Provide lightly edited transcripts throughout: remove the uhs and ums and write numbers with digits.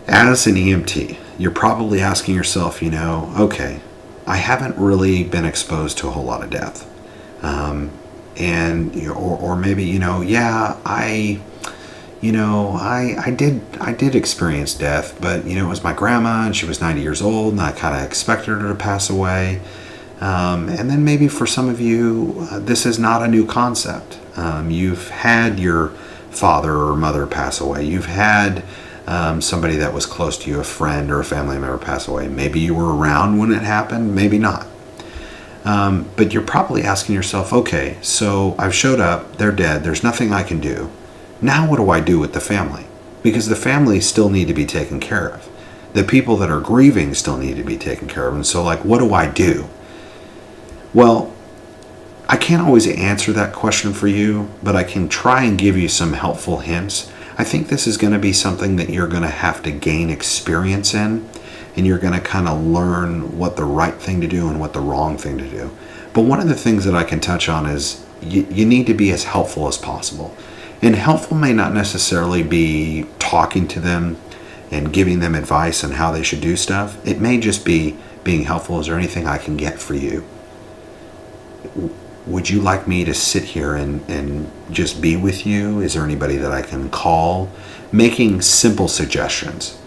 As an EMT, you're probably asking yourself, okay, I haven't really been exposed to a whole lot of death. Or maybe, I did experience death, but, it was my grandma and she was 90 years old and I kind of expected her to pass away. And then maybe for some of you, this is not a new concept. You've had your father or mother pass away. You've had somebody that was close to you, a friend or a family member, pass away. Maybe you were around when it happened, maybe not. But you're probably asking yourself, okay, so I've showed up, they're dead, there's nothing I can do. Now what do I do with the family? Because the family still need to be taken care of. The people that are grieving still need to be taken care of. And so, what do I do? Well, I can't always answer that question for you, but I can try and give you some helpful hints. I think this is going to be something that you're going to have to gain experience in, and you're going to kind of learn what the right thing to do and what the wrong thing to do. But one of the things that I can touch on is you need to be as helpful as possible. And helpful may not necessarily be talking to them and giving them advice on how they should do stuff. It may just be being helpful. Is there anything I can get for you? Would you like me to sit here and just be with you? Is there anybody that I can call? Making simple suggestions.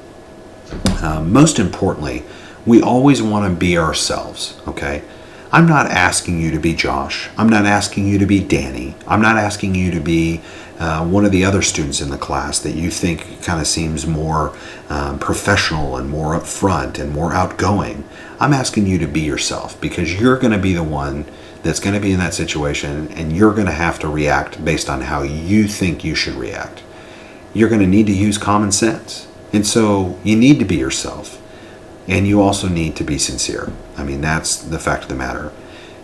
Most importantly, we always want to be ourselves, okay? I'm not asking you to be Josh. I'm not asking you to be Danny. I'm not asking you to be one of the other students in the class that you think kind of seems more professional and more upfront and more outgoing. I'm asking you to be yourself, because you're going to be the one that's going to be in that situation, and you're going to have to react based on how you think you should react. You're going to need to use common sense. And so you need to be yourself. And you also need to be sincere. I mean, that's the fact of the matter.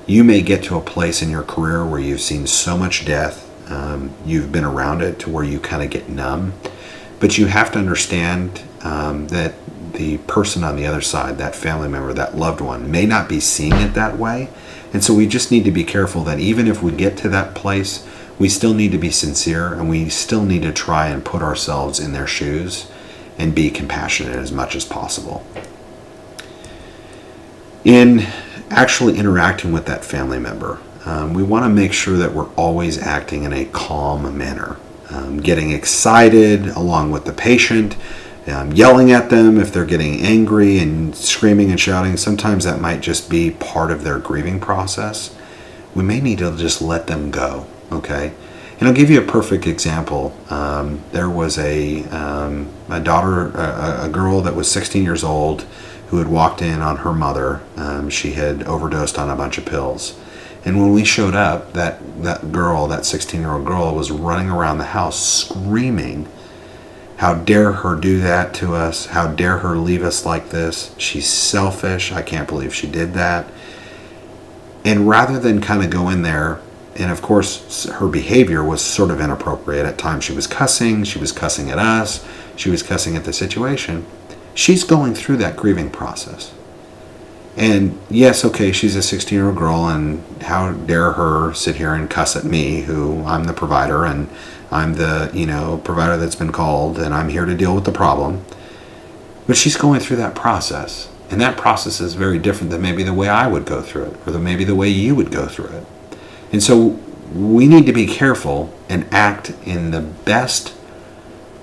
You may get to a place in your career where you've seen so much death, you've been around it to where you kind of get numb. But you have to understand that the person on the other side, that family member, that loved one, may not be seeing it that way. And so we just need to be careful that even if we get to that place, we still need to be sincere, and we still need to try and put ourselves in their shoes and be compassionate as much as possible. In actually interacting with that family member, we want to make sure that we're always acting in a calm manner, getting excited along with the patient, yelling at them if they're getting angry and screaming and shouting. Sometimes that might just be part of their grieving process. We may need to just let them go, okay? And I'll give you a perfect example. There was a daughter, a girl that was 16 years old who had walked in on her mother. She had overdosed on a bunch of pills. And when we showed up, that girl, that 16-year-old girl, was running around the house screaming, "How dare her do that to us? How dare her leave us like this? She's selfish. I can't believe she did that." And rather than kind of go in there, and of course her behavior was sort of inappropriate. At times she was cussing at us, she was cussing at the situation. She's going through that grieving process. And yes, okay, she's a 16-year-old girl, and how dare her sit here and cuss at me, who I'm the provider, and I'm the, provider that's been called, and I'm here to deal with the problem. But she's going through that process, and that process is very different than maybe the way I would go through it, or maybe the way you would go through it. And so we need to be careful and act in the best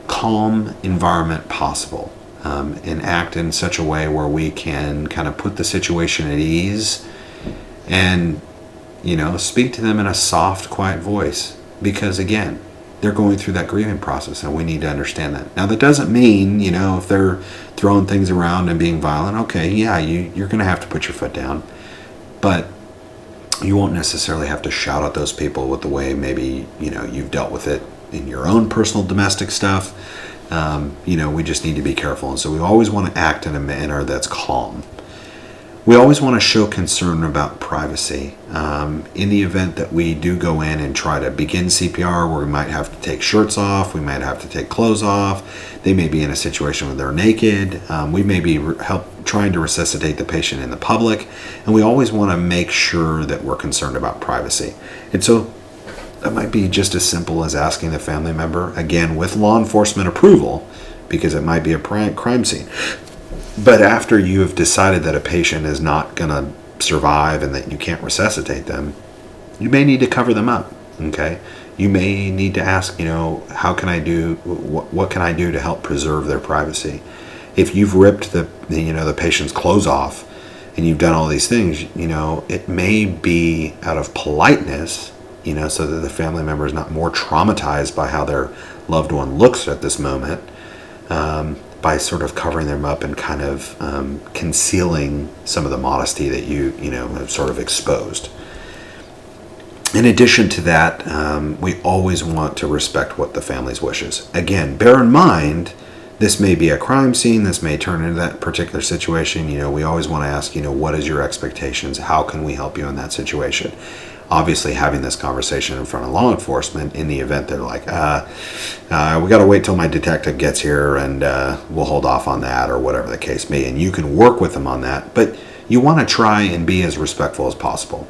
calm environment possible, and act in such a way where we can kind of put the situation at ease and, speak to them in a soft, quiet voice. Because again, they're going through that grieving process, and we need to understand that. Now, that doesn't mean, if they're throwing things around and being violent, okay, yeah, you're going to have to put your foot down. But you won't necessarily have to shout at those people with the way maybe, you've dealt with it in your own personal domestic stuff. We just need to be careful. And so we always want to act in a manner that's calm. We always want to show concern about privacy. In the event that we do go in and try to begin CPR, where we might have to take shirts off, we might have to take clothes off, they may be in a situation where they're naked, we may be trying to resuscitate the patient in the public, and we always want to make sure that we're concerned about privacy. And so that might be just as simple as asking the family member, again with law enforcement approval, because it might be a crime scene. But after you have decided that a patient is not going to survive and that you can't resuscitate them, you may need to cover them up, okay? You may need to ask, how can I do, what can I do to help preserve their privacy? If you've ripped the patient's clothes off and you've done all these things, it may be out of politeness, so that the family member is not more traumatized by how their loved one looks at this moment, by sort of covering them up and kind of concealing some of the modesty that you have sort of exposed. In addition to that, we always want to respect what the family's wishes. Again, bear in mind, this may be a crime scene. This may turn into that particular situation. We always want to ask, what is your expectations? How can we help you in that situation? Obviously, having this conversation in front of law enforcement in the event they're like, we got to wait till my detective gets here and we'll hold off on that, or whatever the case may be. And you can work with them on that, but you want to try and be as respectful as possible.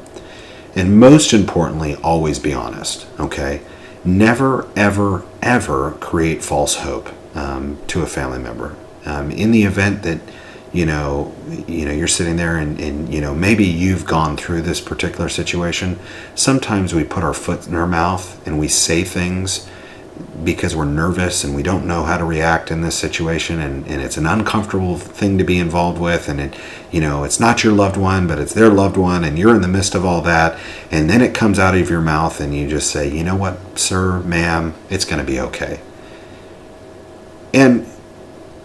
And most importantly, always be honest, okay? Never, ever, ever create false hope to a family member. In the event that, you're sitting there and maybe you've gone through this particular situation, sometimes we put our foot in our mouth and we say things because we're nervous and we don't know how to react in this situation, and it's an uncomfortable thing to be involved with, and it's not your loved one, but it's their loved one, and you're in the midst of all that, and then it comes out of your mouth and you just say, you know what, sir, ma'am, it's going to be okay. And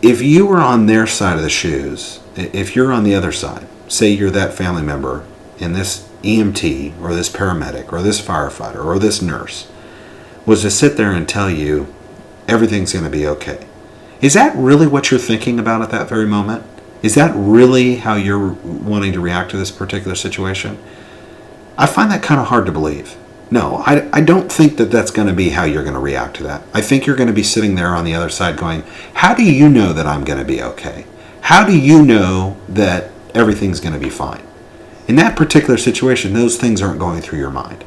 if you were on their side of the shoes, if you're on the other side, say you're that family member, and this EMT or this paramedic or this firefighter or this nurse was to sit there and tell you everything's going to be okay, is that really what you're thinking about at that very moment? Is that really how you're wanting to react to this particular situation? I find that kind of hard to believe. No, I don't think that that's going to be how you're going to react to that. I think you're going to be sitting there on the other side going, how do you know that I'm going to be okay? How do you know that everything's going to be fine? In that particular situation, those things aren't going through your mind.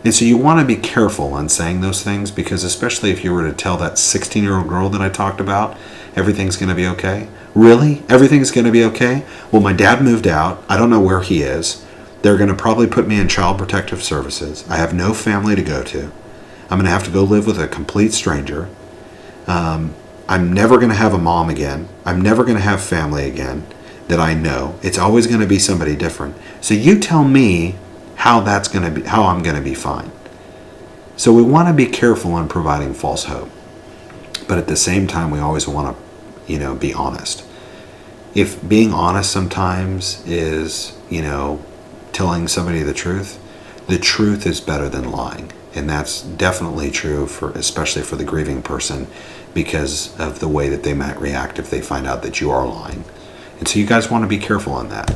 And so you want to be careful on saying those things, because especially if you were to tell that 16-year-old girl that I talked about, everything's going to be okay. Really? Everything's going to be okay? Well, my dad moved out. I don't know where he is. They're going to probably put me in Child Protective Services. I have no family to go to. I'm going to have to go live with a complete stranger. I'm never going to have a mom again. I'm never going to have family again that I know. It's always going to be somebody different. So you tell me how I'm going to be fine. So we want to be careful in providing false hope. But at the same time, we always want to, be honest. If being honest sometimes is, telling somebody the truth is better than lying. And that's definitely true especially for the grieving person, because of the way that they might react if they find out that you are lying. And so you guys want to be careful on that.